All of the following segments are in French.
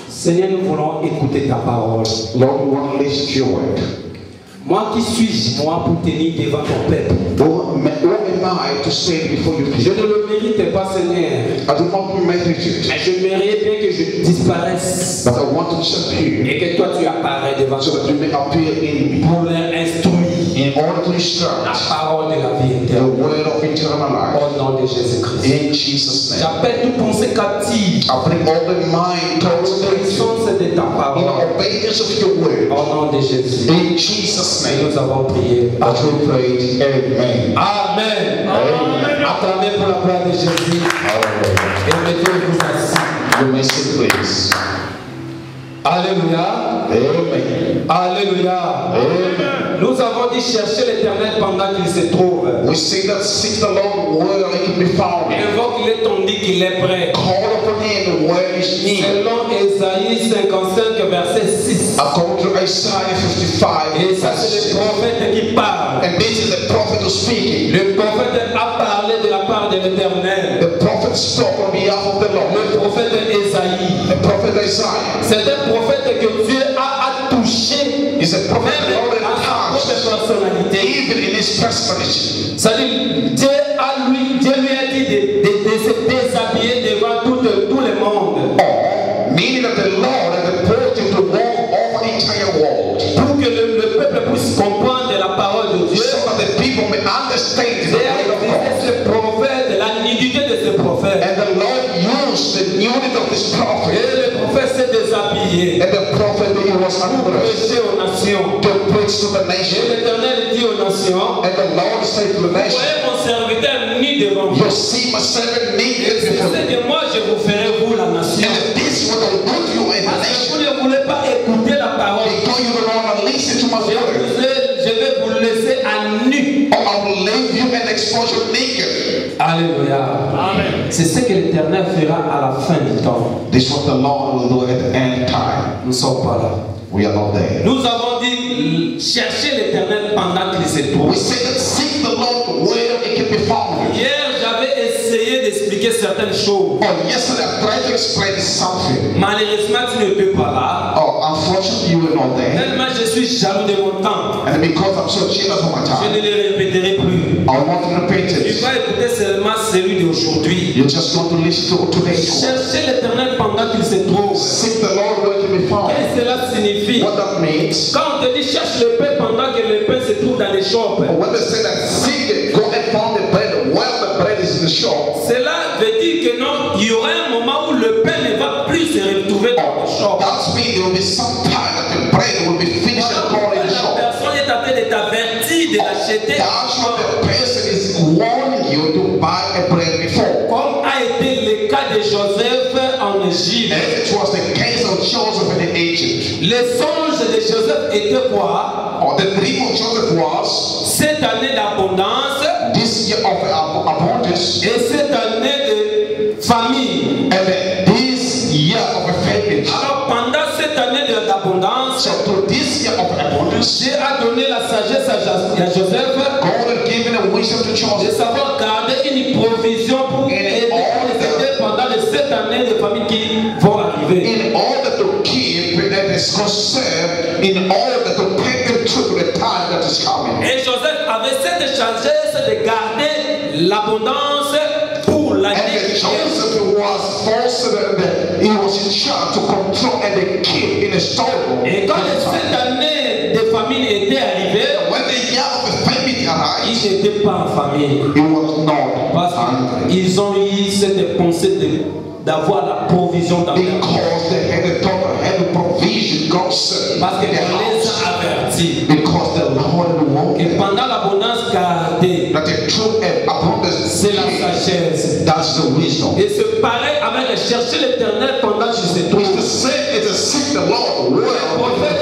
Seigneur, nous voulons écouter ta parole. Lord, we want to listen to your word. Moi qui suis-je, moi, pour tenir devant ton peuple? Who am I to stand before you Je people? ne le mérite pas, Seigneur. I do not merit it, Mais je mérite bien que je disparaisse but I want to disappear et que toi tu apparais devant so ton that you may appear in me pour leur instruire in order to la instruct parole de la vie the éternelle. word of eternal life. Au nom de Jésus-Christ. In Jesus' name. J'appelle toute pensée captive I bring all the mind towards l'obéissance de ta in parole. obedience of your word. Au nom de Jésus. In Jesus' Et name. nous avons prié. As we prayed, amen. Amen. Amen. Acclamez pour la gloire de Jésus. Hallelujah. Et mettez-vous assis. You may sit, please. Alléluia. Amen. Alléluia. Amen. Nous avons dit chercher l'Éternel pendant qu'il se trouve. We say that seek the Lord where he can be found. Invoque-le tandis qu'il est prêt. Call upon him where he's near. Selon Ésaïe 55, verset 6. According to Isaiah 55, Et ça, c'est le prophète qui parle. and this is the prophet who's speaking. Le prophète a parlé de la part de l'Éternel. The prophet spoke on behalf of the Lord. Le prophète Ésaïe. The prophet Isaiah C'est un prophète que Dieu a touché. is a prophet that the Lord Même à sa had touched, propre personnalité. even in his personality. C'est-à-dire, Dieu lui a dit de se déshabiller devant tout le monde. Or, meaning that the Lord had approached him to walk over the entire world, Pour que le peuple puisse comprendre la parole de Dieu. so that the people may understand the Dieu a word of utilisé God. ce prophète, la nudité de ce prophète. And the Lord used the unit of this Et prophet, le prophète s'est déshabillé and the prophet he was pour undressed prêcher aux nations. to preach to the Et nation. l'Éternel dit aux nations, And the Lord said to the vous nation, voyez mon serviteur nu devant vous. you see my servant naked C'est before ce you. que moi je vous ferai, vous la nation. And this is what I do to you in the Parce que nation. vous ne voulez pas écouter la parole. Because you don't want to listen to my word, Je vais vous laisser à nu. or I will leave you and expose you naked. Alléluia. Amen. C'est ce que l'Éternel fera à la fin du temps. This is what the Lord will do at the end time. Nous ne sommes pas là. We are not there. Nous avons dit chercher l'Éternel pendant qu'il se trouve. We say that seek the Lord where it can be found. Hier, j'avais essayé d'expliquer certaines choses. Oh, yesterday I tried to explain something. Malheureusement, tu n'étais pas là. Oh, unfortunately you were not there. Tellement je suis jaloux de mon temps. And because I'm so jealous of my Je time, ne le répéterai plus. I want to repeat Tu it. vas écouter seulement celui d'aujourd'hui. You just want to listen to today's word. Chercher l'Éternel pendant qu'il se trouve. Seek the Lord where it can be found. Qu'est-ce que cela signifie? What that means, Quand on te dit cherche le pain pendant que le pain se trouve dans les shops, when they say that seek it, go and find the bread while the bread is in the shop, cela veut dire que non, il y aura un moment où le pain ne va plus se retrouver dans les shops. that means there will be some time that the bread will be finished and gone in the La shop. personne est en train de t'avertir de l'acheter. That's what the person is warning you to buy a bread before. Comme a été le cas de Joseph en Égypte. And it was the case of Joseph in Egypt. Les songes de Joseph étaient quoi? Or the dream of Joseph was Cette année d'abondance this year of abundance et cette année de famille. and then this year of a famine. Alors pendant cette année d'abondance, So to this year of abundance, Dieu a donné la sagesse à Joseph God had given a wisdom to de Joseph savoir garder une provision pour aider pendant les 7 années de famille qui vont arriver. in order to keep and is conserved, in order to take them through the time that is coming. Et Joseph avait cette sagesse de garder l'abondance pour And l'année then qui vient. Joseph was forced and he was in charge to control and they keep in a store. Et quand les 7 années de famine étaient arrivées, When the year of the famine arrived, ils n'étaient pas en famille. he was not Parce hungry. qu'ils ont eu cette pensée d'avoir la provision dans leur vie. Because they had a total heavy provision, God said, Parce in qu'on their les house. a avertis Because the Lord que wanted pendant l'abondance gardée, that the true and abundance c'est la sagesse. that's the wisdom. Et c'est pareil avec chercher l'éternel pendant que je sais tout. It's the same, it's a seek the Lord Le well. prophète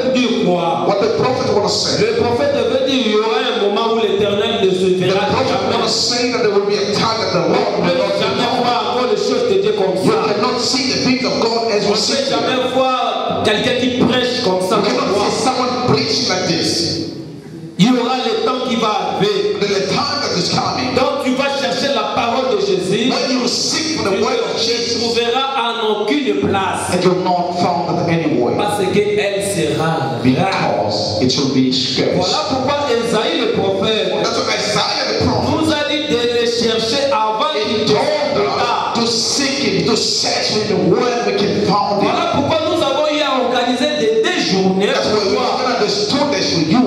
veut dire quoi? What the prophet want to say. Le prophète veut dire qu'il y aura un moment où l'éternel ne se The verra prophet want jamais. to say that there will be a time that the On Lord ne will peut not jamais be voir encore les choses de Dieu comme You ça. cannot see the things of God as On you ne see peut them. jamais voir quelqu'un qui prêche comme ça. You cannot see someone preaching like this. Il y aura le temps qui va arriver. There's a time that is coming. Donc tu vas chercher la parole de Jésus. When you seek for Tu the word of ne Jesus, trouveras en aucune place. it will not found it anywhere. Parce qu'elle sera rare. Because it will be scarce. Voilà pourquoi Esaïe le prophète That's what Isaiah the prophet nous a dit de les chercher avant qu'il told devienne trop us tard. to seek Him, to search Him where we can find Him. Voilà pourquoi nous avons eu à organiser des journées That's why we pour are understood this with you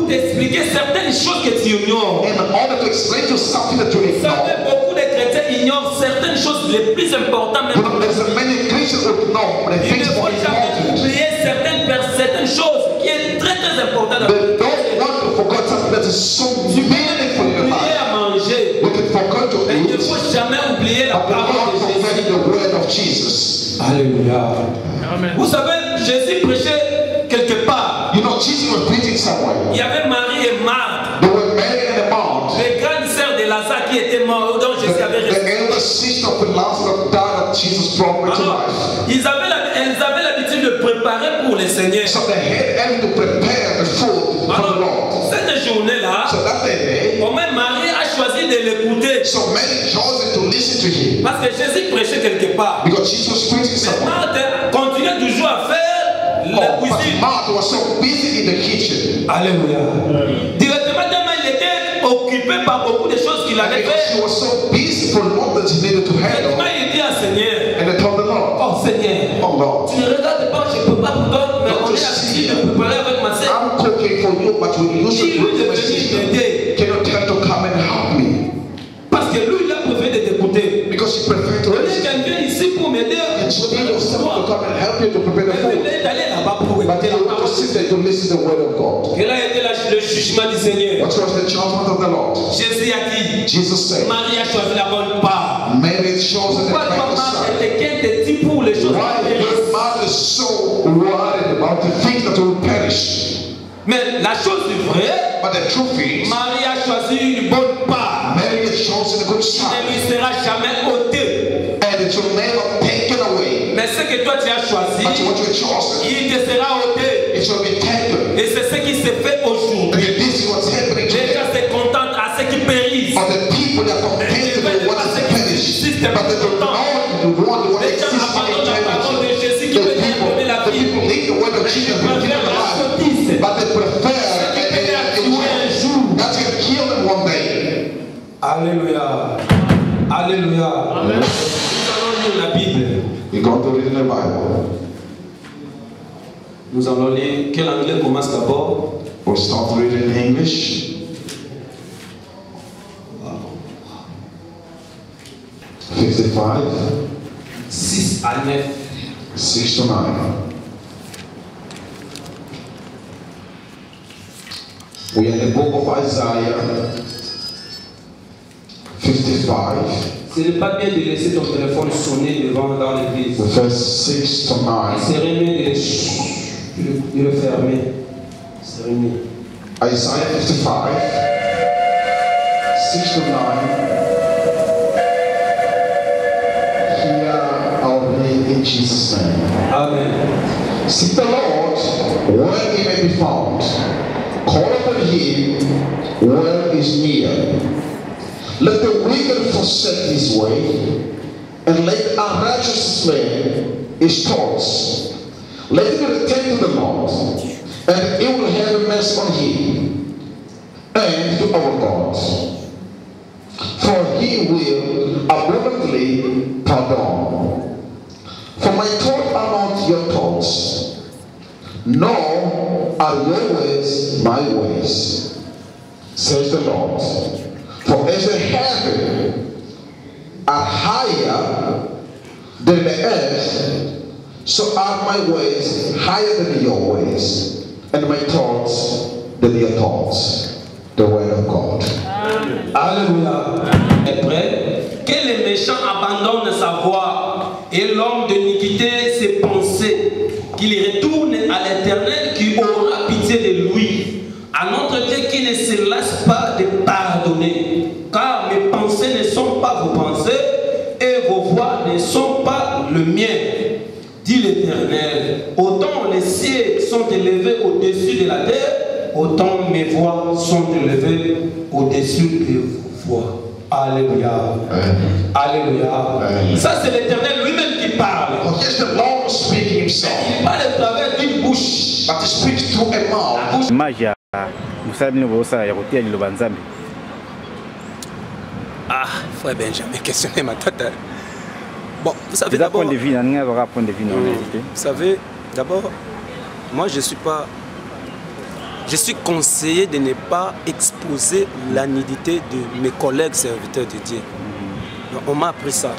t'expliquer certaines choses que tu ignores. in order to explain to you something that you Vous ignore. savez, beaucoup de chrétiens ignorent certaines choses les plus importantes. Même But there's many Christians who know the il ne things faut more jamais important. oublier certaines choses qui est très très importantes. They don't want to forget something that is so meaningful in your Oublier life. à manger. We can forget to Mais il ne eat, faut jamais oublier la but we parole not de Jésus. forget the word of Jesus. Alléluia. Amen. Vous savez, Jésus prêchait quelque part. You know, Jesus was preaching somewhere. Il y avait Marie et Marthe, They were Mary and the Mount. les grandes sœurs de Lazare qui étaient mortes, dont Jésus avait The ressuscité. elder sister of Lazarus died that Jesus brought back to Alors, life. elles avaient l'habitude de préparer pour le Seigneur. So they had to prepare the food for the Lord. Alors, cette journée-là, So that day, au moins Marie a choisi de l'écouter. so many chosen to listen to him Parce que Jésus prêchait quelque part. because Jesus was preaching Mais somewhere. Marthe continuait toujours à faire la Oh, but cuisine. Martha was so busy in the kitchen. Alléluia. Directement, tellement il était occupé par beaucoup de choses qu'il avait Because she fait. was so busy for what that she needed to handle. Directement, il dit à Seigneur, And they told the Lord, oh Seigneur, oh Lord, tu ne regardes pas, je ne peux pas pour toi, mais on est assis de préparer avec ma sœur. I'm cooking for you, but we use it Dis-lui de with my venir sister. t'aider. Can you tell her to come and help me? Parce que lui, il a préféré de t'écouter. Because she preferred to Au lieu listen. qu'elle vienne ici pour m'aider, And she needed someone to come and help you to prepare the elle food. voulait d'aller là-bas pour But écouter you la want to parole. sit there to listen to the word of God. Quel a été le jugement du Seigneur? What was the judgment of the Lord? Jésus a dit, Jesus said, Marie a choisi la bonne part. Mary chose the Pourquoi toi, better Marthe, side. était qu'elle te dit pour les choses Why your mouth is so worried about the things that will perish? Mais la chose est vraie, But the truth is, Marie a choisi une bonne part. Mary has chose in the good Il ne side. lui sera jamais ôté. And it will never taken away. Mais ce que toi tu as choisi, But what you have chosen, il te sera ôté. it shall be taken. Et c'est ce qui se fait And aujourd'hui. this is what's happening Les today. gens se contentent à ceux qui périssent. Or the people that are contented with what is finished, but they don't want what Les gens exists in abandonnent la parole de eternity. Jésus qui peut leur donner la The vie. people need the word of Jesus to give them life, Sottise. but they prefer that's going to kill them one day. Alléluia. Alléluia. Nous allons lire la Bible. You're going to read in the Bible. Nous allons lire. Quel anglais commence d'abord? We'll start reading in English. 55, 6 à 9. 6 to 9. We are in the book of Isaiah 55, Ce n'est pas bien de laisser ton téléphone sonner devant dans l'église. the first 6 to 9. Il serait mieux de le fermer. C'est mieux. Isaiah 55, 6 to 9. Hear our name in Jesus' name. Amen. Seek the Lord where he may be found. Call upon him where he is near. Let the wicked forsake his way, and let unrighteous man his thoughts. Let him return to the Lord, and he will have mercy on him, and to our God. For he will abundantly pardon. For my thoughts are not your thoughts, nor are your ways my ways, says the Lord. For as the heaven are higher than the earth, so are my ways higher than your ways, and my thoughts than your thoughts. The word of God. Alléluia. Est prêt? Que les méchants abandonnent sa voie et l'homme de l'iniquité ses pensées, qu'il retourne à l'Éternel qui aura pitié de lui, à notre Dieu qui ne se lasse pas de pardonner, car mes pensées ne sont pas vos pensées et vos voies ne sont pas le mien, dit l'Éternel. Autant les cieux sont élevés au-dessus de la terre, autant mes voix sont élevées au-dessus de vos voix. Alléluia. Alléluia. Ça, c'est l'Éternel lui-même qui parle. Oh, yes, the Lord speaking himself, Il parle à travers une bouche. but he speaks through a mouth. Image ya musala bino bosala ya kotia liloba nzambe. Ah, frère Benjamin, questionner ma tata. Bon, vous savez C'est un d'abord. point de vue, un point de vue en réalité. Vous savez, d'abord, moi je suis conseillé de ne pas exposer la nudité de mes collègues serviteurs de Dieu. Donc, on m'a appris ça.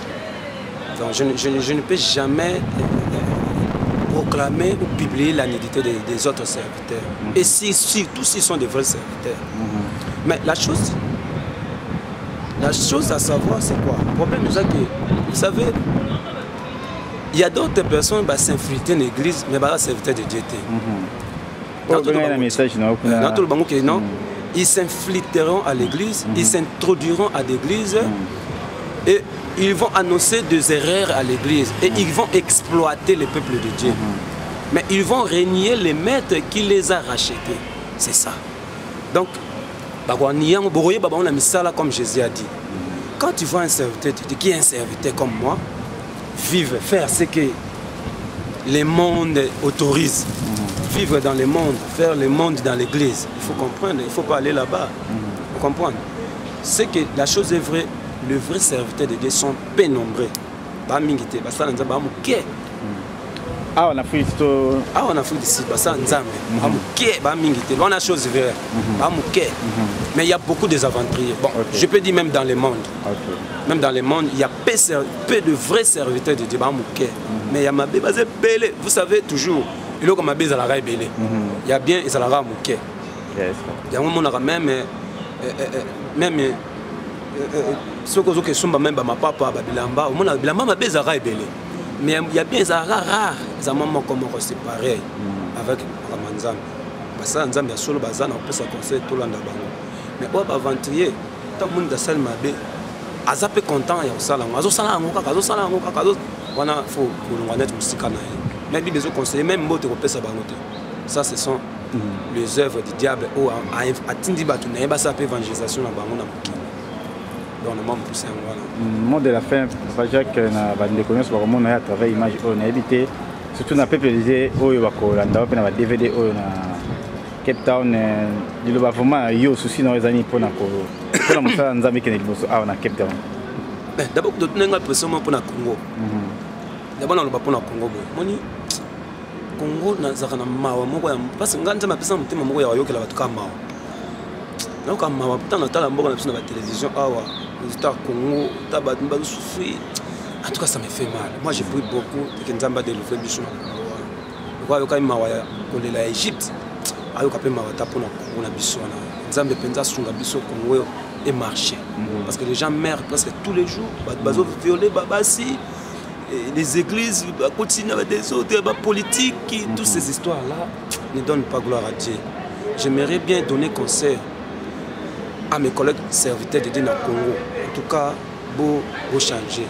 Donc, je ne peux jamais proclamer ou publier la nudité des autres serviteurs. Et surtout s'ils sont des vrais serviteurs. Mais la chose à savoir, c'est quoi? Le problème, c'est que, vous savez, il y a d'autres personnes qui s'infiltrent dans l'église, mais pas serviteurs de Dieu. Dans tout le monde, non, ils s'infiltreront à l'église, ils s'introduiront à l'église et ils vont annoncer des erreurs à l'église et ils vont exploiter le peuple de Dieu. Mais ils vont régner les maîtres qui les a rachetés. C'est ça. Donc, comme Jésus a dit, quand tu vois un serviteur qui est un serviteur comme moi, vivre, faire ce que le monde autorise, vivre dans le monde, faire le monde dans l'église, il faut comprendre, il ne faut pas aller là-bas. Il faut comprendre. C'est que la chose est vraie, les vrais serviteurs de Dieu sont peu nombreux. Ah, on a fait ici, on a chose vraie. Mais il y a beaucoup de aventuriers. Bon, je peux dire même dans le monde. Même dans le monde, il y a peu de vrais serviteurs de Dieu. Mais il y a ma bébé, vous savez toujours, il y a ma bébé, il y a bien, il y a il y a un moment même ceux qui sont même ma papa, Bilamba, ma bébé, mais il y a bien des rares, des moments comme c'est pareil avec Ramanzam. Ça, Nzam, il y a solo bazan, on peut se conseiller tout le monde. Mais on va aventurier, tant que le monde a aza pe content ya kosala yango azosala yango kaka wana faut kolongwa neti mosika na ye mais bible ezoconseille même mbote kopesa bango te ça ce sont les œuvres du diable oyo atindi bato na ye basala mpe évangélisation na bango na mokili donc nama mopuse yango wana mot de la fin papa Jacques na bandeko nyonso bakomona ye à travers image oyo nayebi te surtout na peuple elise oyo bakolanda mpe na ba DVD oyo na Cape Town liloba vraiment yo souci na ezali mpona mosala nzambe ekende liboso awa na Cape Town. D'abord totunenga pression pour na Congo. D'abord naloba pour na Congo boy. Moni Congo nazaka na mawa moko ya parce nga nzambe apesa motema moko ya yokela bato ka mawa. Na ka mawa putain na tala mboka na biso na télévision awa star Congo taba mba souffrir. En tout cas ça me fait mal. Moi j'ai pris beaucoup et que nzamba de l'ouvrir biso na Congo. Kwa yoka mawa ya kolela Égypte. Ayoka pe mawa ta pour na Congo na biso na. Nzambe penza sunga biso Congo et marcher. Parce que les gens meurent presque tous les jours. Bazo violés, babassi, les églises continuent avec des autres, politiques, toutes ces histoires-là ne donnent pas gloire à Dieu. J'aimerais bien donner conseil à mes collègues serviteurs de Dieu dans le Congo. En tout cas, beau changer.